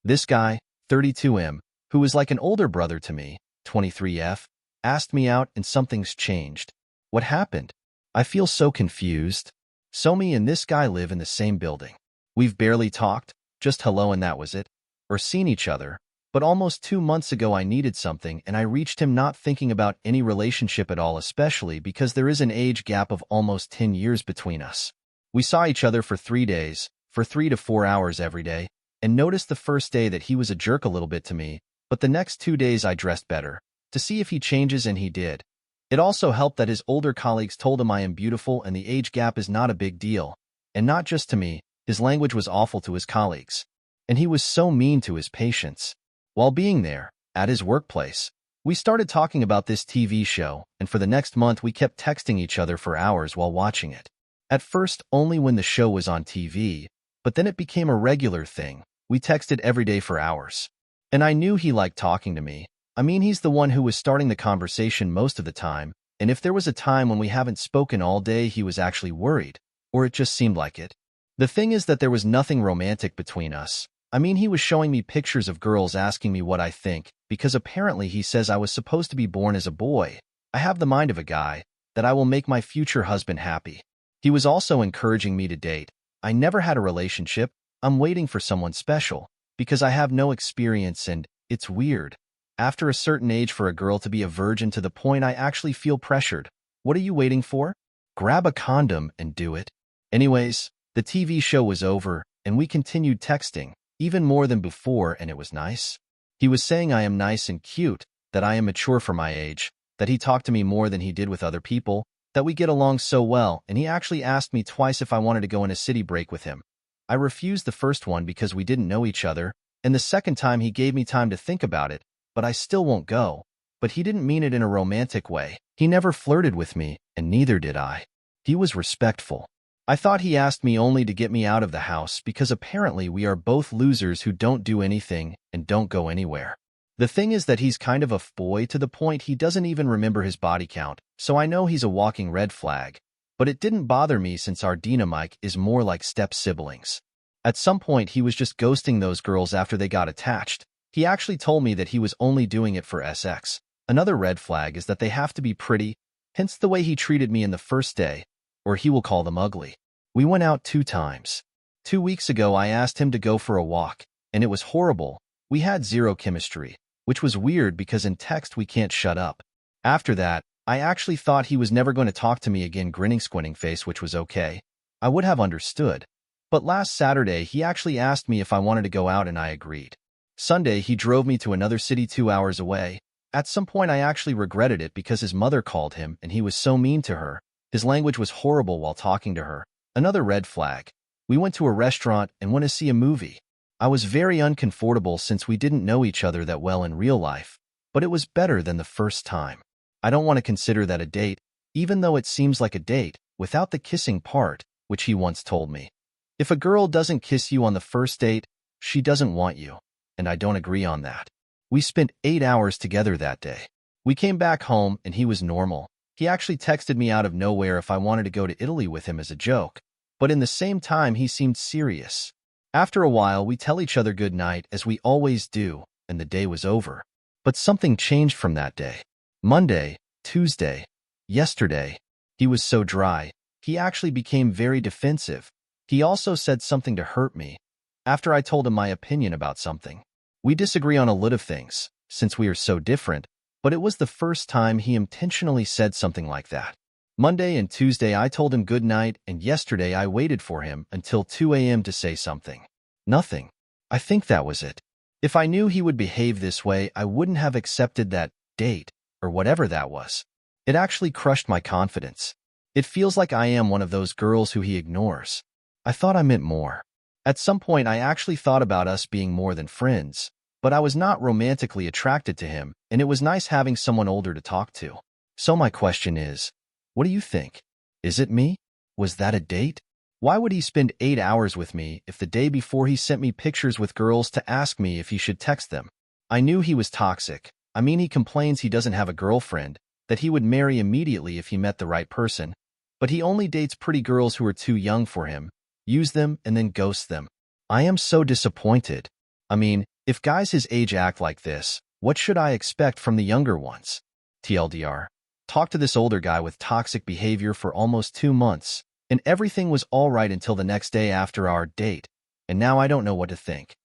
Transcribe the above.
This guy, 32M, who was like an older brother to me, 23F, asked me out and something's changed. What happened? I feel so confused. So me and this guy live in the same building. We've barely talked, just hello and that was it, or seen each other, but almost 2 months ago I needed something and I reached him not thinking about any relationship at all, especially because there is an age gap of almost 10 years between us. We saw each other for 3 days, for 3 to 4 hours every day, and noticed the first day that he was a jerk a little bit to me, but the next 2 days I dressed better, to see if he changes, and he did. It also helped that his older colleagues told him I am beautiful and the age gap is not a big deal. And not just to me, his language was awful to his colleagues. And he was so mean to his patients. While being there, at his workplace, we started talking about this TV show, and for the next month we kept texting each other for hours while watching it. At first, only when the show was on TV, but then it became a regular thing. We texted every day for hours. And I knew he liked talking to me. I mean, he's the one who was starting the conversation most of the time, and if there was a time when we haven't spoken all day, he was actually worried, or it just seemed like it. The thing is that there was nothing romantic between us. I mean, he was showing me pictures of girls asking me what I think, because apparently he says I was supposed to be born as a boy. I have the mind of a guy, that I will make my future husband happy. He was also encouraging me to date. I never had a relationship. I'm waiting for someone special, because I have no experience, and it's weird. After a certain age for a girl to be a virgin, to the point I actually feel pressured. What are you waiting for? Grab a condom and do it. Anyways, the TV show was over, and we continued texting, even more than before, and it was nice. He was saying I am nice and cute, that I am mature for my age, that he talked to me more than he did with other people, that we get along so well, and he actually asked me twice if I wanted to go on a city break with him. I refused the first one because we didn't know each other, and the second time he gave me time to think about it, but I still won't go. But he didn't mean it in a romantic way. He never flirted with me, and neither did I. He was respectful. I thought he asked me only to get me out of the house because apparently we are both losers who don't do anything and don't go anywhere. The thing is that he's kind of a f-boy to the point he doesn't even remember his body count, so I know he's a walking red flag. But it didn't bother me since our dynamic is more like step-siblings. At some point he was just ghosting those girls after they got attached. He actually told me that he was only doing it for sex. Another red flag is that they have to be pretty, hence the way he treated me in the first day, or he will call them ugly. We went out 2 times. 2 weeks ago I asked him to go for a walk, and it was horrible. We had zero chemistry, which was weird because in text we can't shut up. After that, I actually thought he was never going to talk to me again, grinning squinting face, which was okay. I would have understood. But last Saturday he actually asked me if I wanted to go out and I agreed. Sunday he drove me to another city 2 hours away. At some point I actually regretted it because his mother called him and he was so mean to her. His language was horrible while talking to her. Another red flag. We went to a restaurant and went to see a movie. I was very uncomfortable since we didn't know each other that well in real life, but it was better than the first time. I don't want to consider that a date, even though it seems like a date, without the kissing part, which he once told me. If a girl doesn't kiss you on the first date, she doesn't want you, and I don't agree on that. We spent 8 hours together that day. We came back home and he was normal. He actually texted me out of nowhere if I wanted to go to Italy with him as a joke, but in the same time he seemed serious. After a while we tell each other good night as we always do, and the day was over. But something changed from that day. Monday, Tuesday, yesterday. He was so dry. He actually became very defensive. He also said something to hurt me. After I told him my opinion about something. We disagree on a lot of things, since we are so different, but it was the first time he intentionally said something like that. Monday and Tuesday I told him good night, and yesterday I waited for him until 2 a.m. to say something. Nothing. I think that was it. If I knew he would behave this way, I wouldn't have accepted that date, or whatever that was. It actually crushed my confidence. It feels like I am one of those girls who he ignores. I thought I meant more. At some point I actually thought about us being more than friends, but I was not romantically attracted to him, and it was nice having someone older to talk to. So my question is, what do you think? Is it me? Was that a date? Why would he spend 8 hours with me if the day before he sent me pictures with girls to ask me if he should text them? I knew he was toxic. I mean, he complains he doesn't have a girlfriend, that he would marry immediately if he met the right person, but he only dates pretty girls who are too young for him, use them and then ghosts them. I am so disappointed. I mean, If guys his age act like this, what should I expect from the younger ones? TLDR. Talked to this older guy with toxic behavior for almost 2 months, and everything was all right until the next day after our date, and now I don't know what to think.